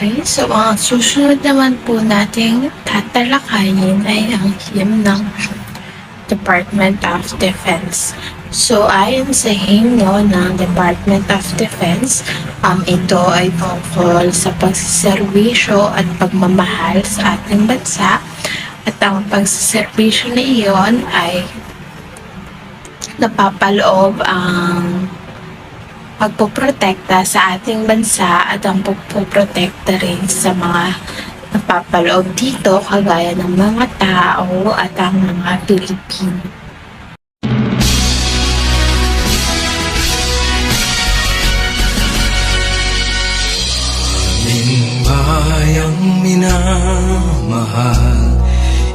Okay, so ang susunod naman po nating tatalakayin ay ang hymn ng Department of Defense. So, ayon sa himno ng Department of Defense, ito ay tungkol sa pagsiservisyo at pagmamahal sa ating bansa, at ang pagsiservisyo na iyon ay napapaloob ang pagpoprotekta sa ating bansa at ang pagpoprotekta rin sa mga napapaloob dito kagaya ng mga tao at ang mga Pilipino. Aming bayang minamahal,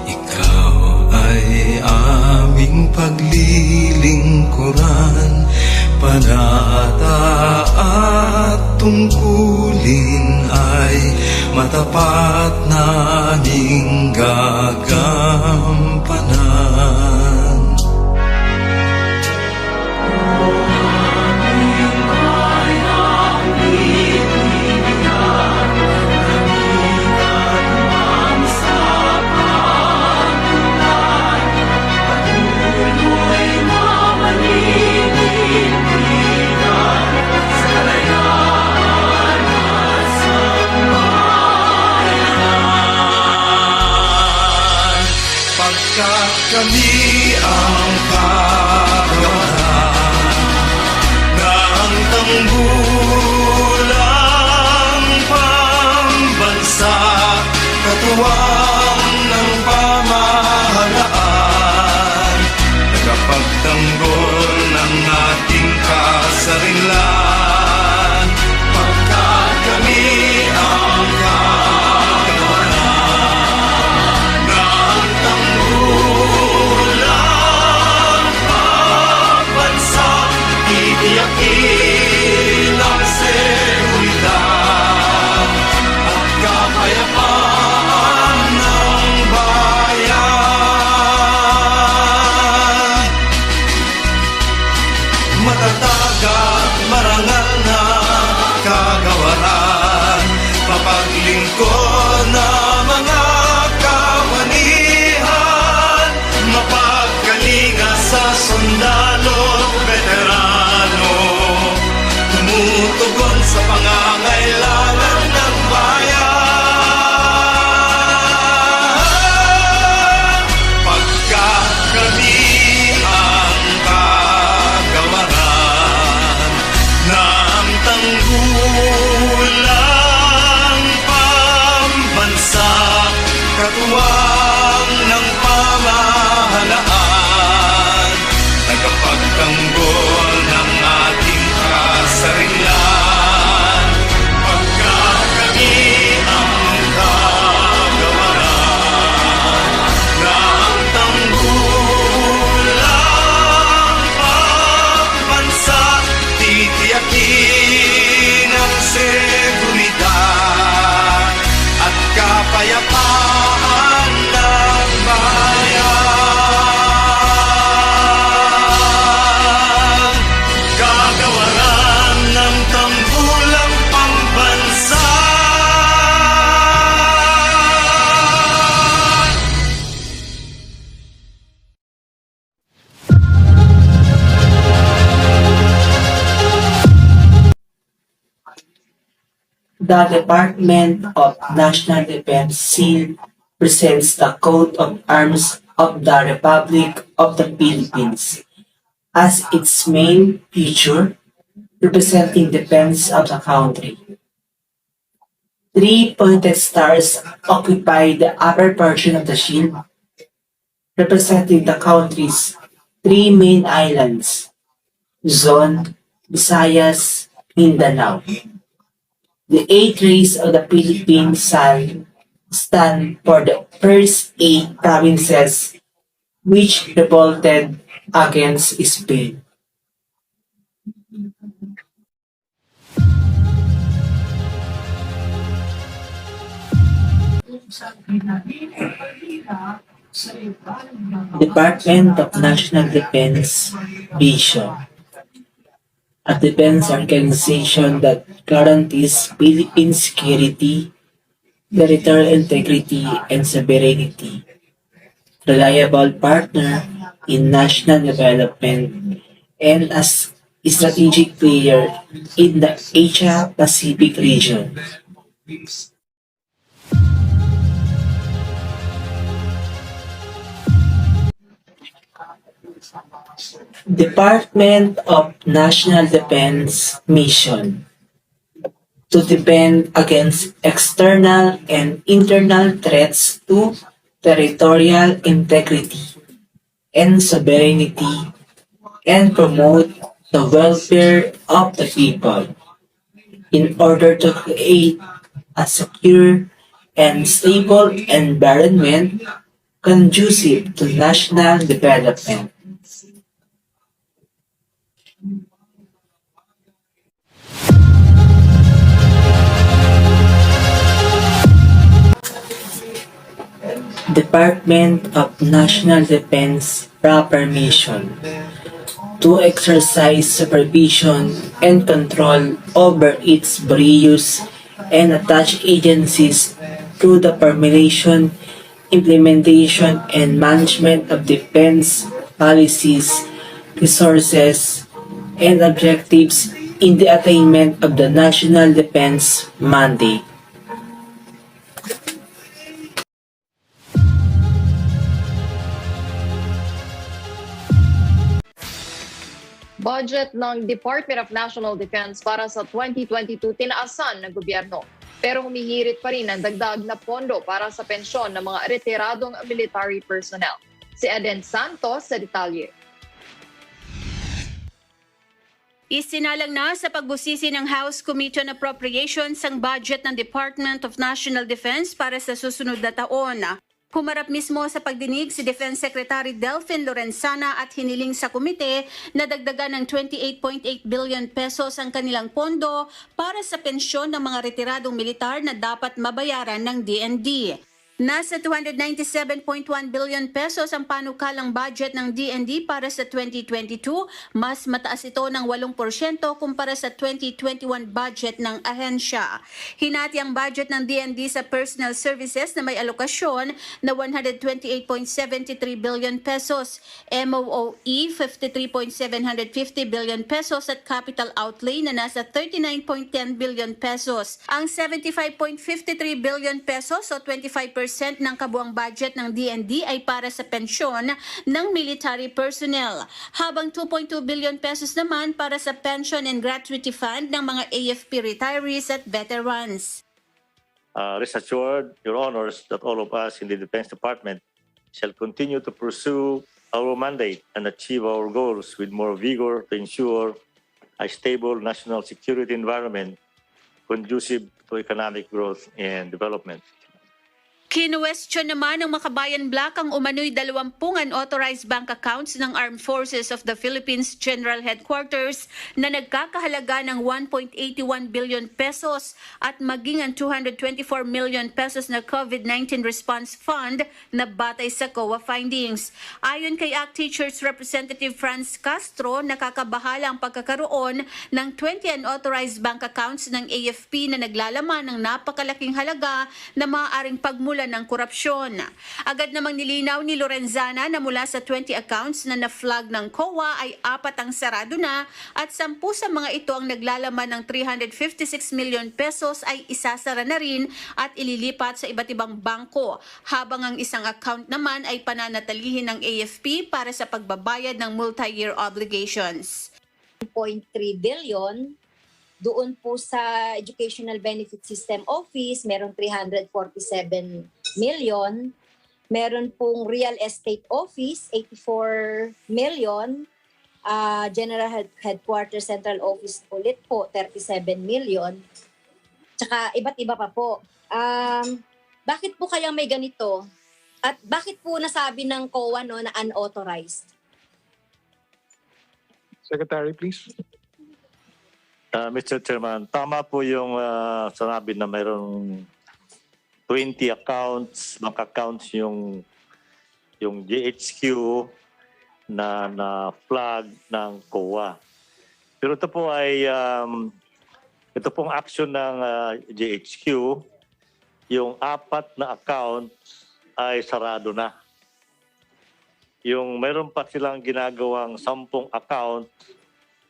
ikaw ay aming paglilingkuran. Panata at tungkulin ay matapat naming gagampanan. Pagkat kami ang kagawaran ng tanggulang pambansa, katuwang ng pamahalaan, tagapagtanggol ng ating kasarinlan. Pagkat kami ang titiyakin ang seguridad at kapayapaan ng bayan. Matatag at marangal na kagawaran, mapaglingkod na mga kawanihan, mapagkalinga sa sundalo, veterano, tumutugon sa pangangailangan ng bayan. Pagkat kami ang kagawaran ng tanggulang pambansa, katuwang ng pamahalaan, tagapagtanggol ng ating kasarinlan. Pagkat kami ang kagawaran ng tanggulang pambansa, titiyakin ang seguridad at kapayapaan ng bayan. Kagawaran ng tanggulang pambansa. The Department of National Defense seal presents the coat of arms of the Republic of the Philippines as its main feature, representing defense of the country. 3 pointed stars occupy the upper portion of the shield, representing the country's 3 main islands, Luzon, Visayas, Mindanao. The 8 rays of the Philippine sun stand for the first 8 provinces which revolted against Spain. Department of National Defense Vision, a defense organization that guarantees Philippine security, territorial integrity and sovereignty, reliable partner in national development, and as a strategic player in the Asia-Pacific region. Department of National Defense Mission to defend against external and internal threats to territorial integrity and sovereignty and promote the welfare of the people in order to create a secure and stable environment conducive to national development. Department of National Defense proper mission to exercise supervision and control over its various and attached agencies through the formulation, implementation, and management of defense policies, resources, and objectives in the attainment of the national defense mandate. Budget ng Department of National Defense para sa 2022 tinaasan ng gobyerno. Pero humihirit pa rin ang dagdag na pondo para sa pensyon ng mga retiradong military personnel. Si Eden Santos sa detalye. Isinalang na sa pagbusisi ng House Committee on Appropriations ang budget ng Department of National Defense para sa susunod na taon. Humarap mismo sa pagdinig si Defense Secretary Delfin Lorenzana at hiniling sa komite na dagdagan ng 28.8 billion pesos ang kanilang pondo para sa pensyon ng mga retiradong militar na dapat mabayaran ng DND. Nasa 297.1 billion pesos ang panukalang budget ng DND para sa 2022, mas mataas ito ng 8% kumpara sa 2021 budget ng ahensya. Hinati ang budget ng DND sa personal services na may alokasyon na 128.73 billion pesos, MOOE 53.750 billion pesos at capital outlay na nasa 39.10 billion pesos. Ang 75.53 billion pesos o 25% ng kabuang budget ng DND ay para sa pensyon ng military personnel, habang 2.2 billion pesos naman para sa pension and gratuity fund ng mga AFP retirees at veterans. Rest assured, Your Honors, that all of us in the Defense Department shall continue to pursue our mandate and achieve our goals with more vigor to ensure a stable national security environment conducive to economic growth and development. Kinuwestiyon naman ng Makabayan Black ang umano'y 20 unauthorized bank accounts ng Armed Forces of the Philippines General Headquarters na nagkakahalaga ng 1.81 billion pesos at maging ang 224 million pesos na COVID-19 Response Fund na batay sa COA findings. Ayon kay ACT Teachers Representative Franz Castro, nakakabahala ang pagkakaroon ng 20 unauthorized bank accounts ng AFP na naglalaman ng napakalaking halaga na maaaring pagmula ng korupsyon. Agad namang nilinaw ni Lorenzana na mula sa 20 accounts na na-flag ng COA ay 4 ang sarado na at 10 sa mga ito ang naglalaman ng 356 million pesos ay isasara na rin at ililipat sa iba't ibang bangko, habang ang isang account naman ay pananatilihin ng AFP para sa pagbabayad ng multi-year obligations. 1.3 billion. Doon po sa Educational Benefit System Office, meron 347 million. Meron pong Real Estate Office, 84 million. General Headquarters Central Office ulit po, 37 million. Tsaka iba't iba pa po. Bakit po kaya may ganito? At bakit po nasabi ng COA na unauthorized? Secretary, please. Mr. Chairman, tama po yung sanabi na mayroong 20 accounts, bank accounts yung GHQ na flag ng COA. Pero ito po ay ito pong action ng GHQ yung 4 na account ay sarado na. Yung mayroon pa silang ginagawang 10 account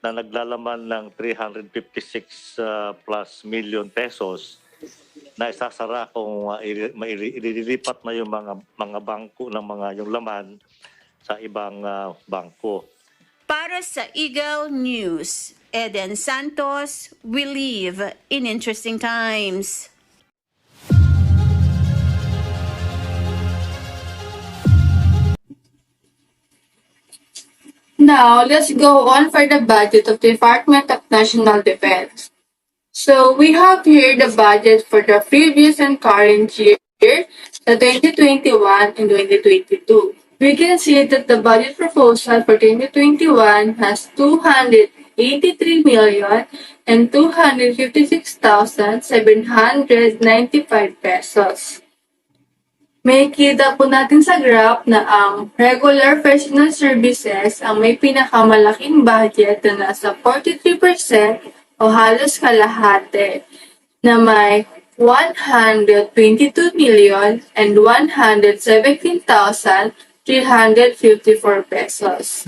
na naglalaman ng 356 plus million pesos na isasara kung ililipat na yung mga bangko ng yung laman sa ibang bangko. Para sa Eagle News, Eden Santos, we live in interesting times. Now, let's go on for the budget of the Department of National Defense. So, we have here the budget for the previous and current year, the 2021 and 2022. We can see that the budget proposal for 2021 has 283 million and 256,795 pesos. May kita po natin sa graph na ang regular personal services ang may pinakamalaking budget na nasa 43% o halos kalahati na may 122 million and 117,354 pesos.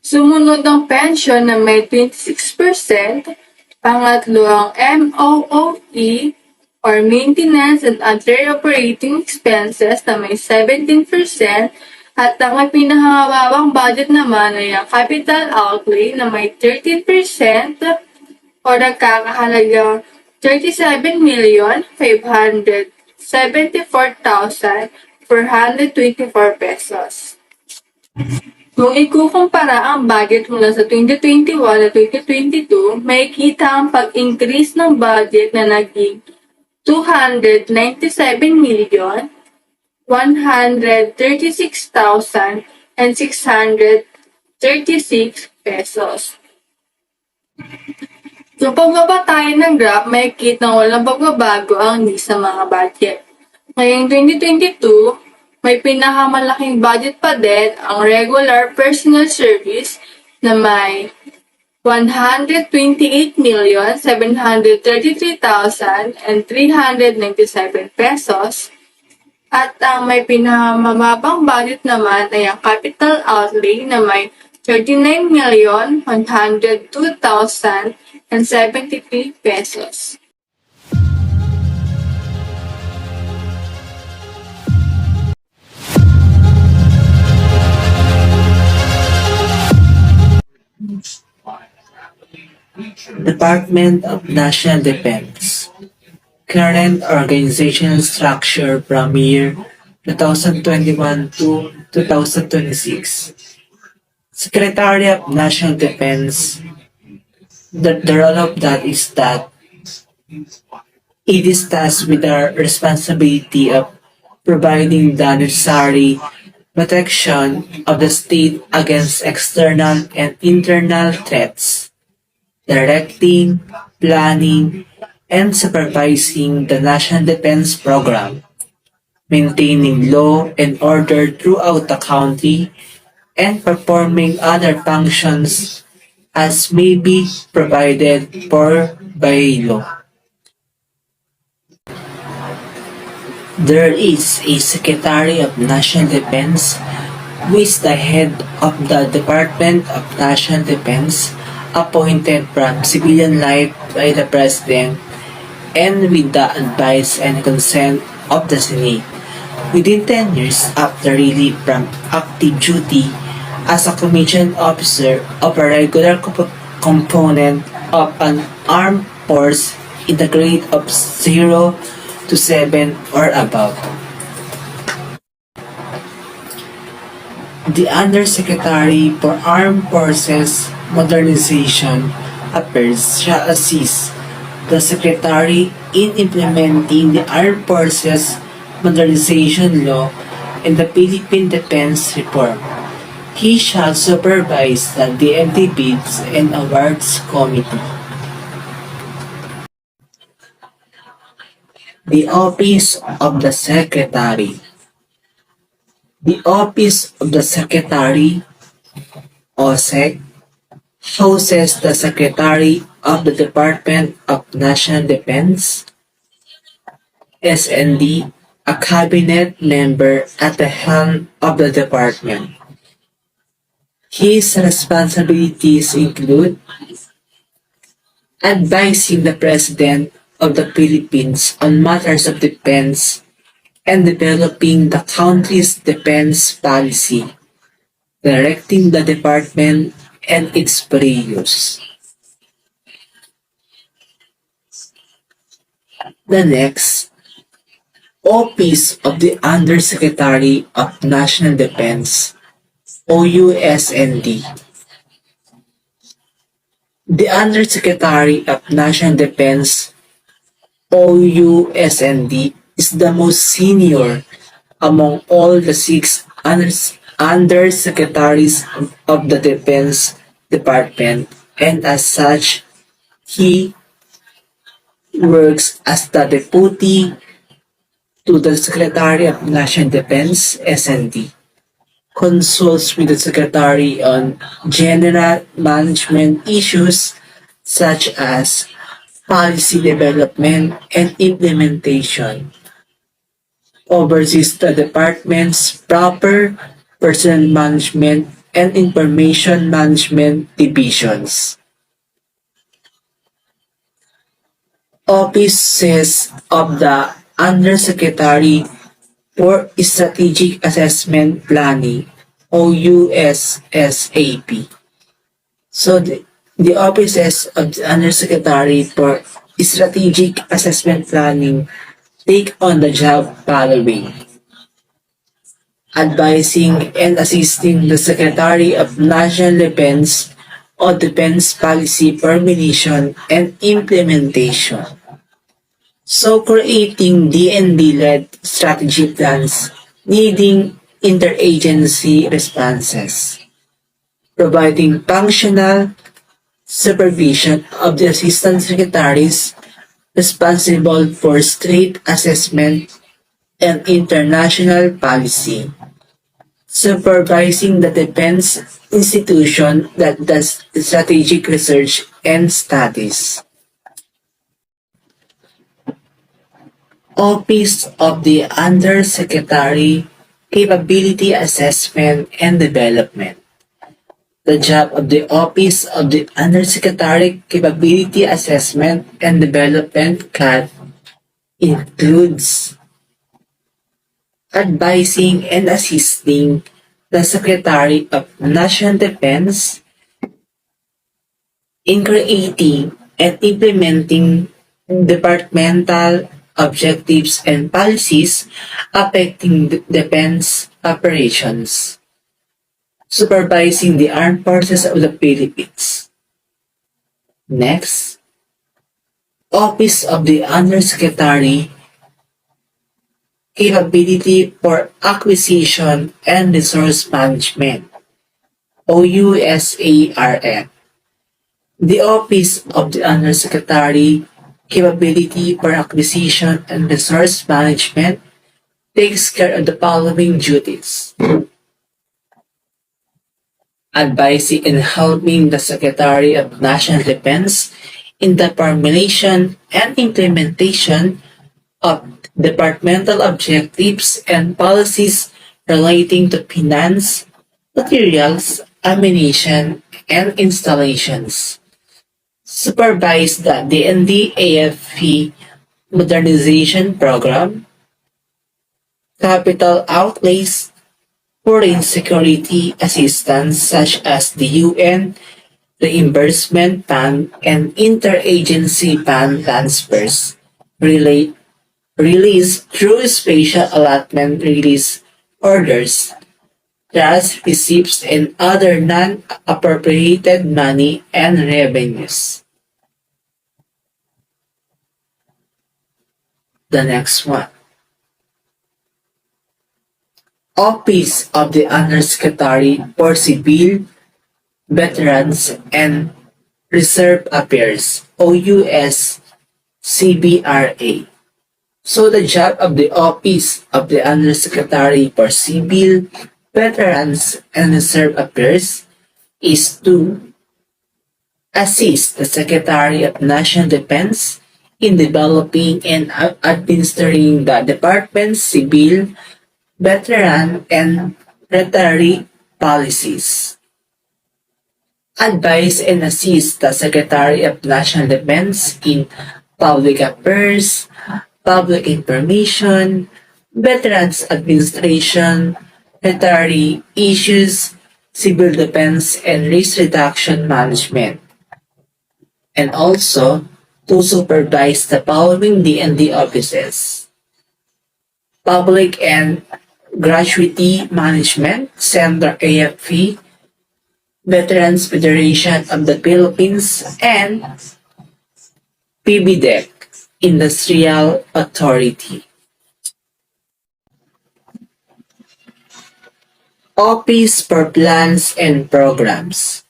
Sumunod ang pension na may 26%, pangatlo ang MOOE or Maintenance and Other Operating Expenses na may 17%, at ang may pinakamababang budget naman ay ang Capital Outlay na may 13% o nagkakahalagang 37,574,424 pesos. Kung ikukumpara ang budget mula sa 2021 at 2022, may kita ang pag-increase ng budget na naging 297 million, 136,636 pesos. Kung pagbaba tayo ng graph, may kitang walang pagbabago ang sa mga budget. Ngayong 2022, may pinakamalaking budget pa din ang regular personal service na may 128,733,397 pesos, at ang may pinakamababang budget naman ay ang capital outlay na may 39,102,073 pesos. Department of National Defense. Current organizational structure from year 2021 to 2026. Secretary of National Defense. The role of that is that it is tasked with the responsibility of providing the necessary protection of the state against external and internal threats, directing, planning, and supervising the National Defense Program, maintaining law and order throughout the country, and performing other functions as may be provided for by law. There is a Secretary of National Defense who is the head of the Department of National Defense, appointed from civilian life by the President and with the advice and consent of the Senate. Within 10 years after relief from active duty as a commissioned officer of a regular component of an armed force in the grade of 0 to 7 or above. The Undersecretary for Armed Forces Modernization Affairs shall assist the Secretary in implementing the Armed Forces Modernization Law and the Philippine Defense Reform. He shall supervise the DMT Bids and Awards Committee. The Office of the Secretary. The Office of the Secretary, OSEC, houses the Secretary of the Department of National Defense, SND, a cabinet member at the helm of the department. His responsibilities include advising the President of the Philippines on matters of defense and developing the country's defense policy, directing the department and its priorities. The next, Office of the Undersecretary of National Defense, OUSND. The Undersecretary of National Defense, OUSND, is the most senior among all the six undersecretaries of the Defense Department, and as such, he works as the deputy to the Secretary of National Defense, SND, consults with the Secretary on general management issues such as policy development and implementation, oversees the department's proper personnel management and information management divisions. Offices of the Undersecretary for Strategic Assessment Planning, OUSSAP. So the offices of the Undersecretary for Strategic Assessment Planning take on the job following: advising and assisting the Secretary of National Defense on defense policy formulation and implementation. So creating DND-led strategy plans needing interagency responses, providing functional supervision of the assistant secretaries responsible for state assessment and international policy, supervising the defense institution that does strategic research and studies. Office of the Undersecretary, Capability Assessment and Development. The job of the Office of the Undersecretary, Capability Assessment and Development CAD includes advising and assisting the Secretary of National Defense in creating and implementing departmental objectives and policies affecting defense operations, supervising the armed forces of the Philippines. Next, Office of the Undersecretary, Capability for Acquisition and Resource Management, OUSARM. The Office of the Undersecretary, Capability for Acquisition and Resource Management takes care of the following duties: advising and helping the Secretary of National Defense in the formulation and implementation of departmental objectives and policies relating to finance, materials, ammunition, and installations. Supervise the DND-AFP modernization program, capital outlays, foreign security assistance such as the UN reimbursement fund and interagency fund transfers, release through special allotment release orders, trust receipts and other non-appropriated money and revenues. The next one. Office of the Undersecretary for Civil, Veterans, and Reserve Affairs, OUS CBRA. So the job of the Office of the Undersecretary for Civil, Veterans, and Reserve Affairs is to assist the Secretary of National Defense in developing and administering the department's civil, veteran, and retiree policies. Advise and assist the Secretary of National Defense in public affairs, public information, veterans administration, retiree issues, civil defense, and risk reduction management. And also to supervise the following D&D offices: Public and Gratuity Management Center AFP, Veterans Federation of the Philippines, and PBDEC, Industrial Authority. Office for Plans and Programs.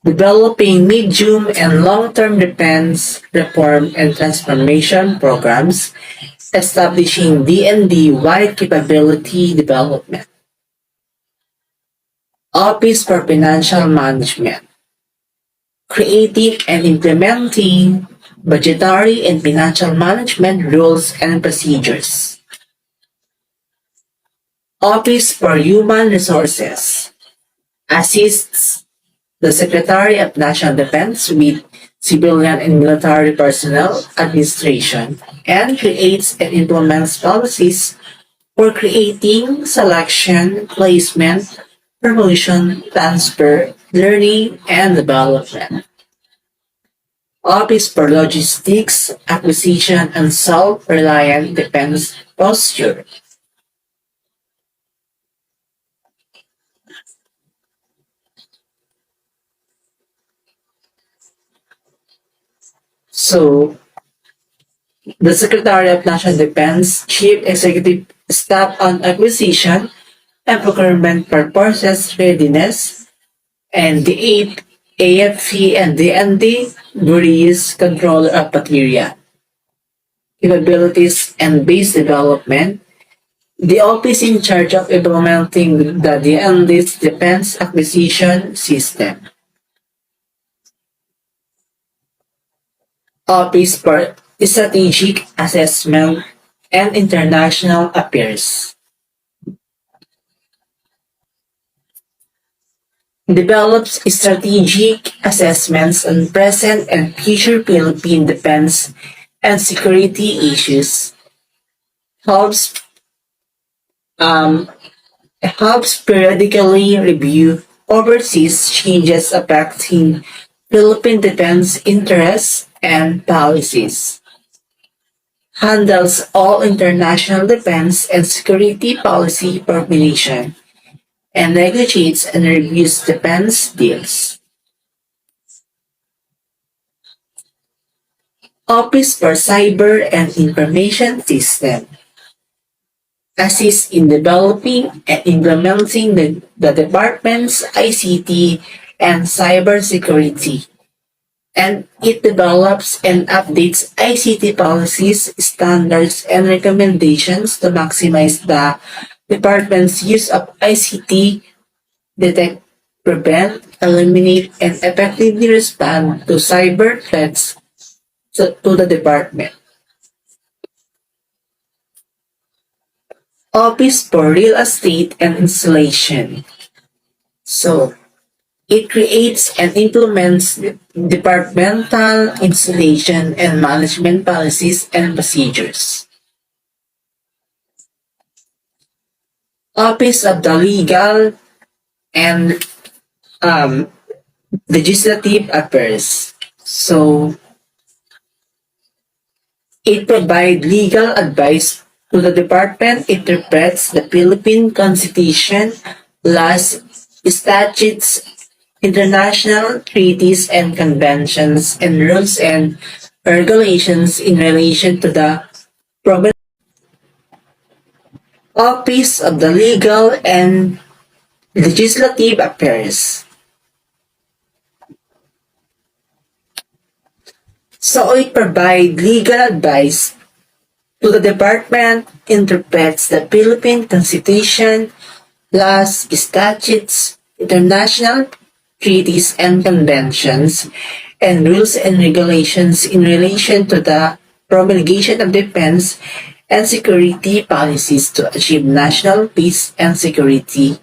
Developing medium and long-term defense reform and transformation programs, establishing D&D-wide capability development. Office for Financial Management. Creating and implementing budgetary and financial management rules and procedures. Office for Human Resources. Assists the Secretary of National Defense with civilian and military personnel administration and creates and implements policies for creating, selection, placement, promotion, transfer, learning, and development. Office for Logistics, Acquisition, and Self-Reliant Defense Posture. So, the Secretary of National Defense, Chief Executive Staff on Acquisition and Procurement Purposes Readiness, and the 8th AFC and DND Bureau's Controller of Material, Capabilities and Base Development, the office in charge of implementing the DND's Defense Acquisition System. Office for Strategic Assessment and International Affairs. Develops strategic assessments on present and future Philippine defense and security issues. Helps periodically review overseas changes affecting Philippine defense interests and policies. Handles all international defense and security policy formulation and negotiates and reviews defense deals. Office for Cyber and Information System. Assists in developing and implementing the department's ICT and cybersecurity, and it develops and updates ICT policies, standards, and recommendations to maximize the department's use of ICT, detect, prevent, eliminate, and effectively respond to cyber threats to the department. Office for Real Estate and Installation. So, it creates and implements departmental installation and management policies and procedures. Office of the Legal and Legislative Affairs. So, it provides legal advice to the department, interprets the Philippine Constitution, laws, statutes, international treaties and conventions, and rules and regulations in relation to the province. Office of the Legal and Legislative Affairs. So it provides legal advice to the department, interprets the Philippine Constitution, laws, statutes, international treaties and conventions, and rules and regulations in relation to the promulgation of defense and security policies to achieve national peace and security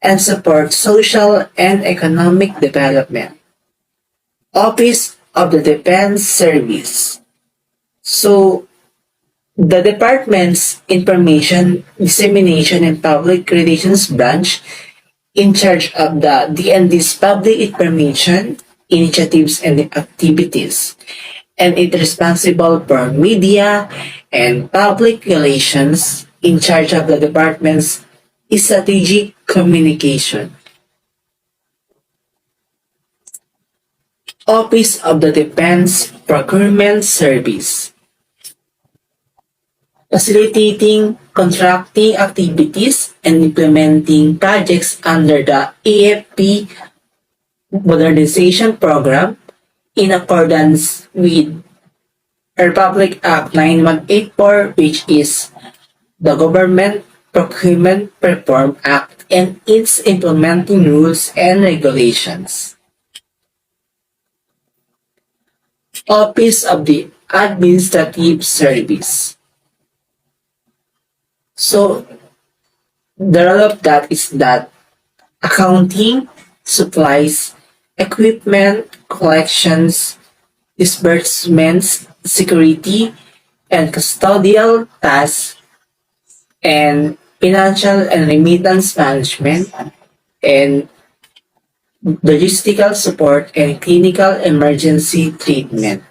and support social and economic development. Office of the Defense Service. So, the department's Information Dissemination and Public Relations branch in charge of the DND's public information, initiatives, and activities, and it responsible for media and public relations in charge of the department's strategic communication. Office of the Defense Procurement Service, facilitating contracting activities and implementing projects under the AFP Modernization Program in accordance with Republic Act 9184, which is the Government Procurement Reform Act and its implementing rules and regulations. Office of the Administrative Service. So, the role of that is that accounting, supplies, equipment, collections, disbursements, security, and custodial tasks, and financial and remittance management, and logistical support and clinical emergency treatment.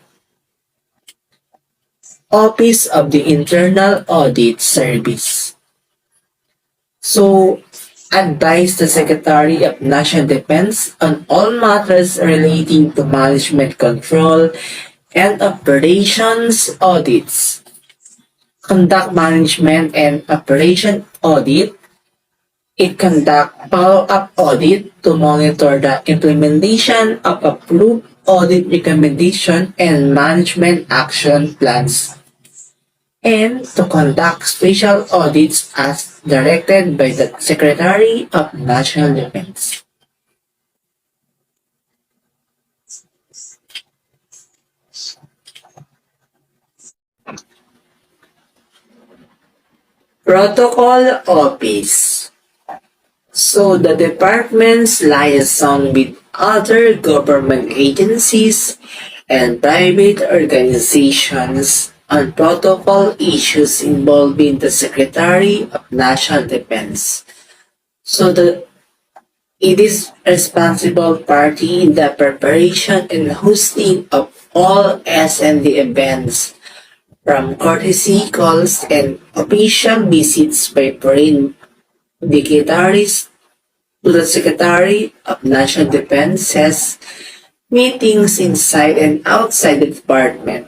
Office of the Internal Audit Service. So, advise the Secretary of National Defense on all matters relating to management control and operations audits. Conduct management and operation audit. It conduct follow-up audit to monitor the implementation of approved audit recommendation and management action plans, and to conduct special audits as directed by the Secretary of National Defense. Protocol Office. So the departments liaison with other government agencies and private organizations on protocol issues involving the Secretary of National Defense. So it is responsible party in the preparation and hosting of all S&D events, from courtesy calls and official visits by foreign dignitaries to the Secretary of National Defense's meetings inside and outside the department,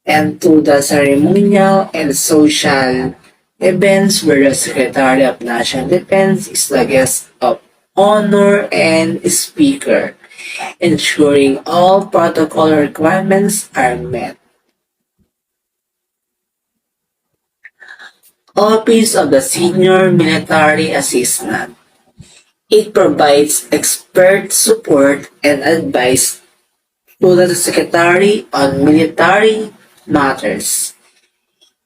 and to the ceremonial and social events where the Secretary of National Defense is the guest of honor and speaker, ensuring all protocol requirements are met. Office of the Senior Military Assistant. It provides expert support and advice to the Secretary on military matters.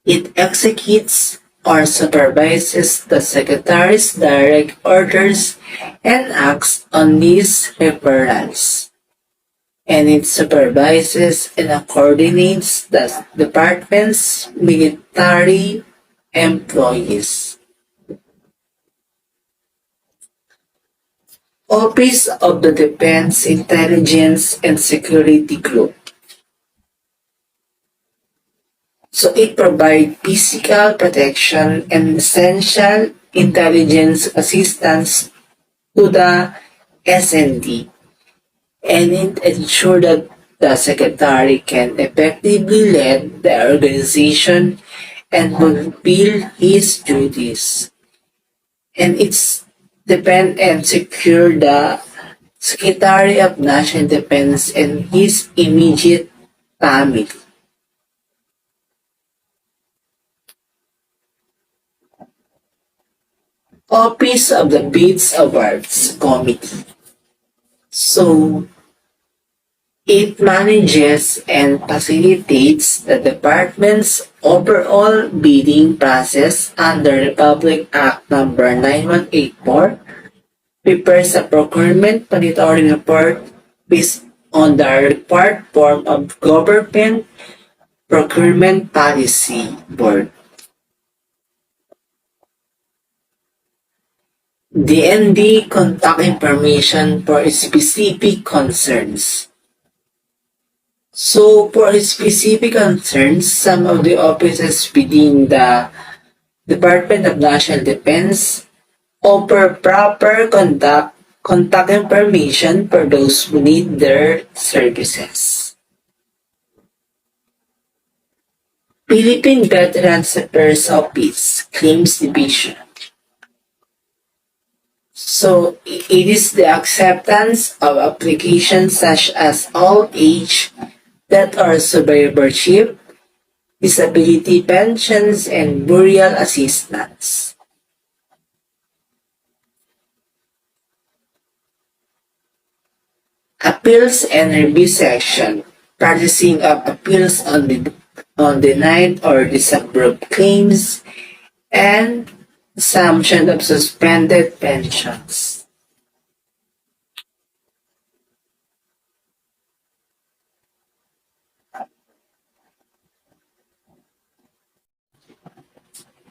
It executes or supervises the Secretary's direct orders and acts on these referrals. And it supervises and coordinates the department's military employees. Office of the Defense Intelligence and Security Group. So it provides physical protection and essential intelligence assistance to the SND, and it ensures that the Secretary can effectively lead the organization and fulfill his duties. And it's defend and secure the Secretary of National Defense and his immediate family. Office of the Beats Awards Committee. So, It manages and facilitates the department's overall bidding process under Republic Act No. 9184, prepares a procurement monitoring report based on the required form of government procurement policy board. DND contact information for specific concerns. So, for specific concerns, some of the offices within the Department of National Defense offer proper contact information for those who need their services. Philippine Veterans Affairs Office Claims Division. So, it is the acceptance of applications such as old age, death or survivorship, disability pensions, and burial assistance. Appeals and Review Section, processing of appeals on denied or disapproved claims, and assumption of suspended pensions.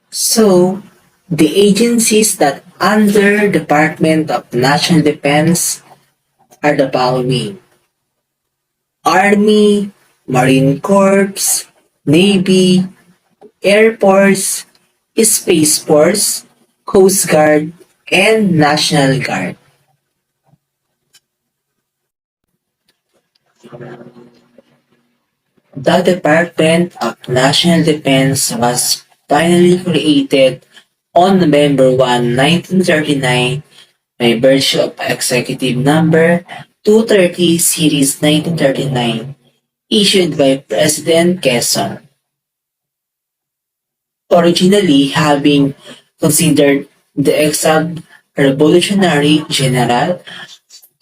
So, the agencies that under Department of National Defense are the following: Army, Marine Corps, Navy, Air Force, Space Force, Coast Guard, and National Guard. The Department of National Defense was finally created on November 1, 1939 by virtue of Executive Number 230 Series 1939 issued by President Quezon. Originally having considered the exiled Revolutionary General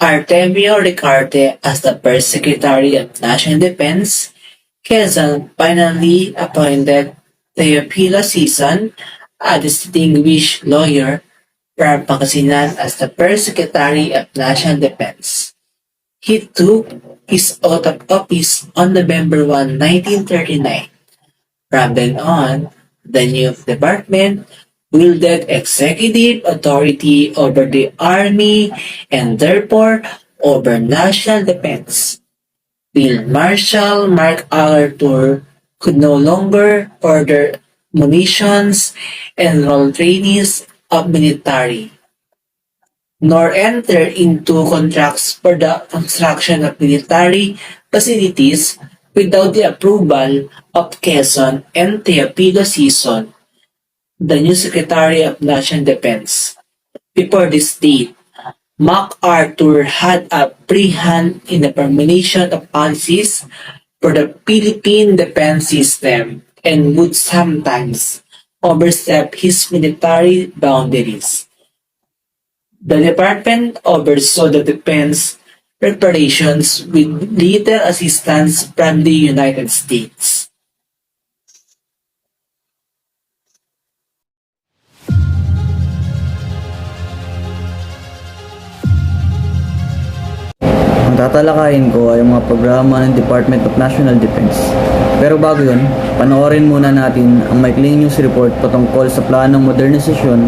Artemio Ricarte as the first Secretary of National Defense, Quezon finally appointed Teofilo Sison, a distinguished lawyer from Pangasinan, as the first Secretary of National Defense. He took his oath of office on November 1, 1939. From then on, the new department wielded executive authority over the Army and therefore over national defense. Field Marshal Mark Arthur could no longer order munitions and enroll trainees of military, nor enter into contracts for the construction of military facilities without the approval of Quezon and Teofilo Sison, the new Secretary of National Defense. Before this date, MacArthur had a free hand in the formulation of policies for the Philippine defense system and would sometimes overstep his military boundaries. The department oversaw the defense preparations with little assistance from the United States. Ang tatalakayin ko ay mga programa ng Department of National Defense. Pero bago yun, panoorin muna natin ang maikling news report patungkol sa planong modernisasyon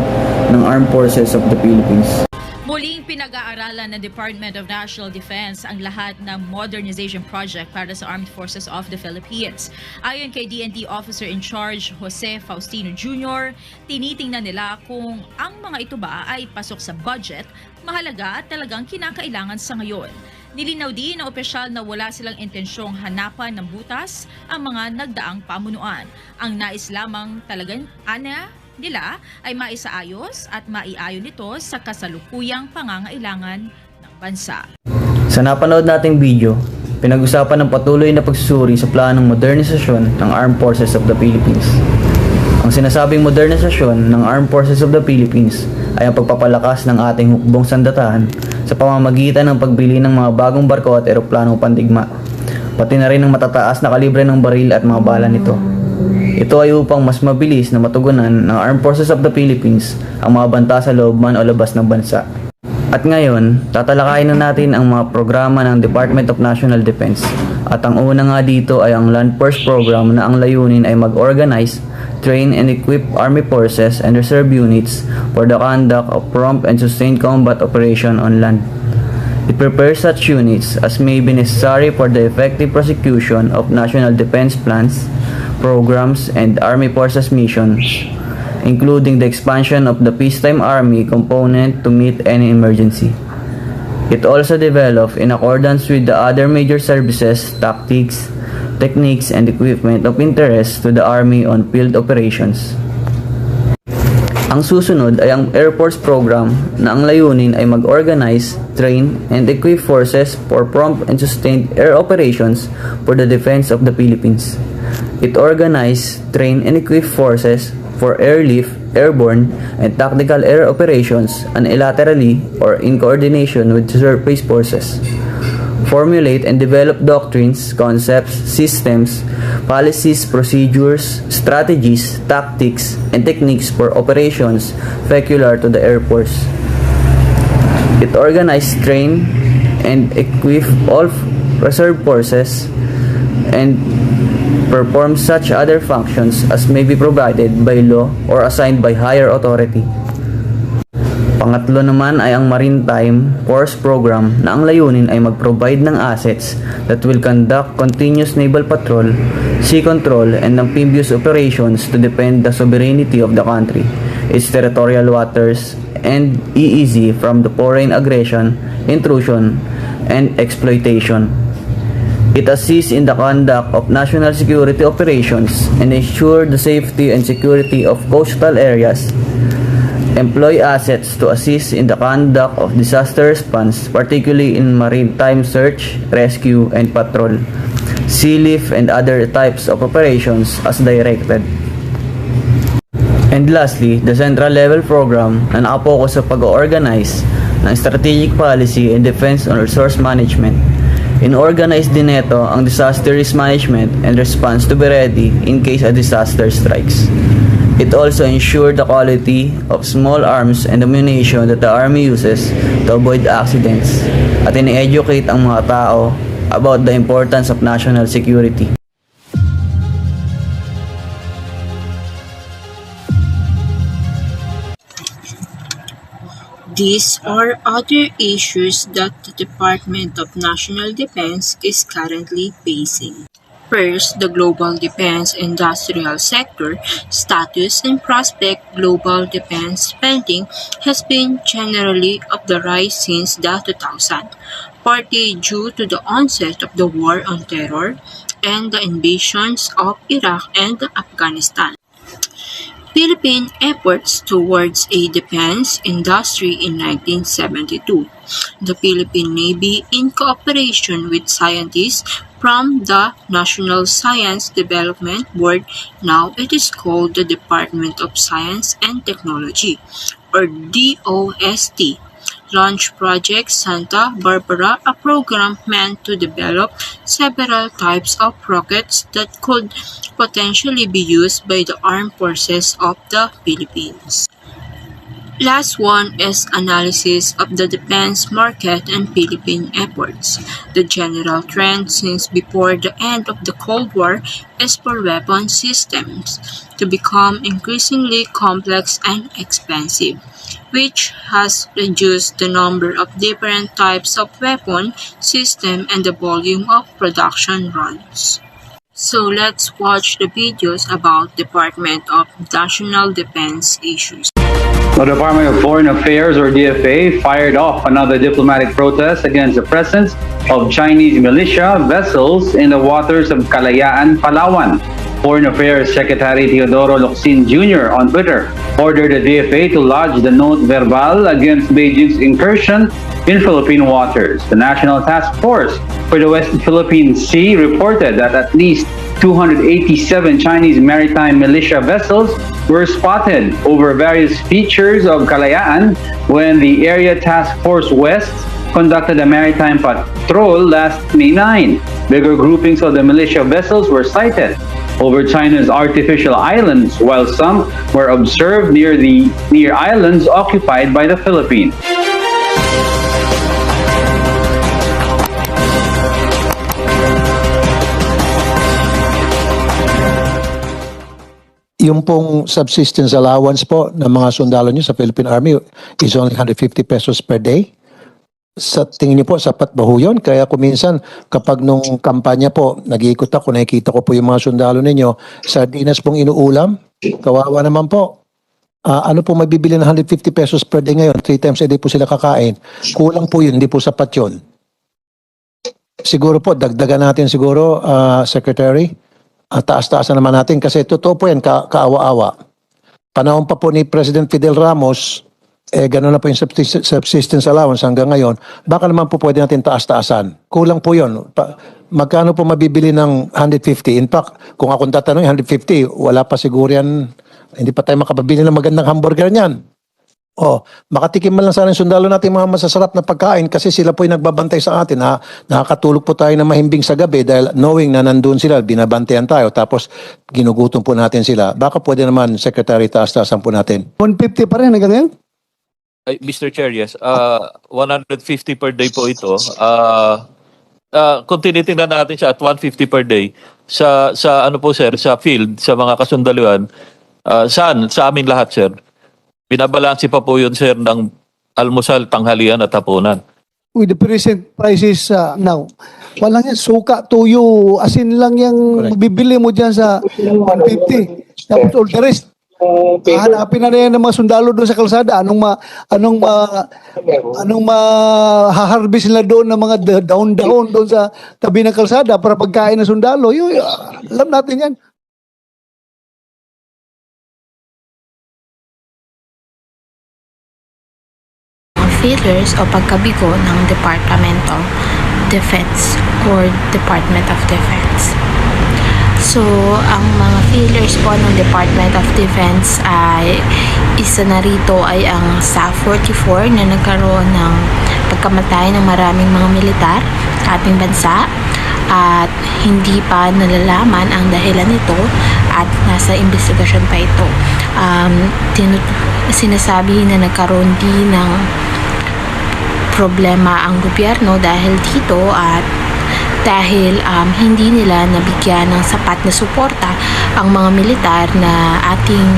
ng Armed Forces of the Philippines. Muling pinag-aaralan ng Department of National Defense ang lahat ng modernization project para sa Armed Forces of the Philippines. Ayon kay DND Officer in Charge Jose Faustino Jr., tinitingnan nila kung ang mga ito ba ay pasok sa budget, mahalaga at talagang kinakailangan sa ngayon. Nilinaw din ng opisyal na wala silang intensyong hanapan ng butas ang mga nagdaang pamunuan. Ang nais lamang talagang nila ay maisaayos at maiayon nito sa kasalukuyang pangangailangan ng bansa. Sa napanood nating video, pinag-usapan ng patuloy na pagsusuri sa planong modernisasyon ng Armed Forces of the Philippines. Ang sinasabing modernisasyon ng Armed Forces of the Philippines ay ang pagpapalakas ng ating hukbong sandatahan sa pamamagitan ng pagbili ng mga bagong barko at eroplanong pandigma. pati na rin ang matataas na kalibre ng baril at mga bala nito. Ito ay upang mas mabilis na matugunan ng Armed Forces of the Philippines ang mga banta sa loob man o labas ng bansa. At ngayon, tatalakayin na natin ang mga programa ng Department of National Defense. At ang una nga dito ay ang Land Force Program na ang layunin ay mag-organize, train and equip Army Forces and Reserve Units for the conduct of prompt and sustained combat operation on land. It prepares such units as may be necessary for the effective prosecution of national defense plans, programs, and Army Forces missions, including the expansion of the peacetime army component to meet any emergency. It also developed in accordance with the other major services, tactics, techniques, and equipment of interest to the Army on field operations. Ang susunod ay ang Air Force Program na ang layunin ay mag-organize, train, and equip forces for prompt and sustained air operations for the defense of the Philippines. It organizes, train, and equip forces for airlift, airborne, and tactical air operations unilaterally or in coordination with surface forces. Formulate and develop doctrines, concepts, systems, policies, procedures, strategies, tactics, and techniques for operations peculiar to the Air Force. It organizes, train, and equip all reserve forces and perform such other functions as may be provided by law or assigned by higher authority. Pangatlo naman ay ang Maritime Force Program na ang layunin ay mag-provide ng assets that will conduct continuous naval patrol, sea control, and amphibious operations to defend the sovereignty of the country, its territorial waters, and EEZ from the foreign aggression, intrusion, and exploitation. It assists in the conduct of national security operations and ensure the safety and security of coastal areas, employ assets to assist in the conduct of disaster response, particularly in maritime search, rescue, and patrol, sea lift, and other types of operations as directed. And lastly, the Central Level Program na nakapokus sa pag-organize ng strategic policy and defense on resource management. In-organize din ito ang disaster risk management and response to be ready in case a disaster strikes. It also ensured the quality of small arms and ammunition that the Army uses to avoid accidents at in-educate ang mga tao about the importance of national security. These are other issues that the Department of National Defense is currently facing. First, the global defense industrial sector status and prospect. Global defense spending has been generally of the rise since the 2000, partly due to the onset of the War on Terror and the invasions of Iraq and Afghanistan. Philippine efforts towards a defense industry in 1972. The Philippine Navy, in cooperation with scientists from the National Science Development Board, now it is called the Department of Science and Technology, or DOST, launched Project Santa Barbara, a program meant to develop several types of rockets that could potentially be used by the armed forces of the Philippines. Last one is analysis of the defense market and Philippine efforts. The general trend since before the end of the Cold War is for weapon systems to become increasingly complex and expensive, which has reduced the number of different types of weapon system and the volume of production runs. So let's watch the videos about Department of National Defense issues. The Department of Foreign Affairs, or DFA, fired off another diplomatic protest against the presence of Chinese militia vessels in the waters of Kalayaan, Palawan. Foreign Affairs Secretary Teodoro Locsin Jr. on Twitter ordered the DFA to lodge the note verbal against Beijing's incursion in Philippine waters. The National Task Force for the West Philippine Sea reported that at least 287 Chinese maritime militia vessels were spotted over various features of Kalayaan when the Area Task Force West conducted a maritime patrol last May 9. Bigger groupings of the militia vessels were sighted over China's artificial islands, while some were observed near islands occupied by the Philippines. Yung pong subsistence allowance po ng mga sundalo niyo sa Philippine Army is only 150 pesos per day. Sa tingin niyo po, sapat ba ho yun? Kaya kuminsan, kapag nung kampanya po, nag-iikot ako, nakikita ko po yung mga sundalo ninyo, sardinas pong inuulam, kawawa naman po. Ano po mabibili ng 150 pesos per day ngayon? 3 times a day po sila kakain. Kulang po yun, hindi po sapat yun. Siguro po, dagdagan natin siguro, Secretary, taas-taasan naman natin kasi totoo po yan, kaawa-awa. Panahon pa po ni President Fidel Ramos, gano'n na po yung subsistence allowance hanggang ngayon, baka naman po pwede natin taas-taasan. Kulang po yun. Magkano po mabibili ng 150? In fact, kung akong tatanungin, 150, wala pa siguro yan, hindi pa tayo makababili ng magandang hamburger niyan. Makatikim man lang sana yung sundalo natin mga masasarap na pagkain kasi sila po yung nagbabantay sa atin. Nakakatulog po tayo na mahimbing sa gabi dahil knowing na nandun sila, binabantayan tayo tapos ginugutom po natin sila. Baka pwede naman, Secretary, taas-taasan po natin. 150 pa rin hanggang ngayon? Mr. Chair, yes. 150 per day po ito. Kung tinitingnan natin siya at 150 per day, sa ano po sir, sa field, sa mga kasundaluhan, sa aming lahat sir, binabalansi pa po yun sir ng almusal, tanghalian at hapunan. With the present prices now, walang yan, suka, tuyo, asin lang yung bibili mo dyan sa 150. Tapos all the rest, hanapin na yan ng mga sundalo doon sa kalsada. Anong mahaharbis nila doon ng mga daon-daon doon sa tabi ng kalsada para pagkain ng sundalo. Alam natin yan. Failures o pagkabigo ng Department of Defense or Department of Defense. So, ang mga failures po ng Department of Defense ay isa na rito ay ang sa 44 na nagkaroon ng pagkamatay ng maraming mga militar sa ating bansa at hindi pa nalalaman ang dahilan nito at nasa investigasyon pa ito. Sinasabi na nagkaroon din ng problema ang gobyerno dahil dito at dahil hindi nila nabigyan ng sapat na suporta ang mga militar na ating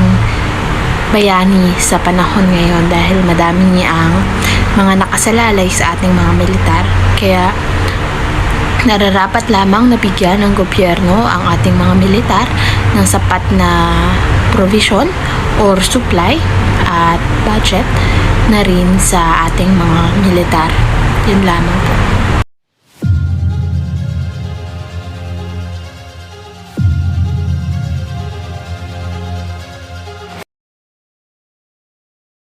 bayani sa panahon ngayon dahil madami ang mga nakasalalay sa ating mga militar. Kaya nararapat lamang nabigyan ng gobyerno ang ating mga militar ng sapat na provision or supply at budget na rin sa ating mga militar. Yun lamang po.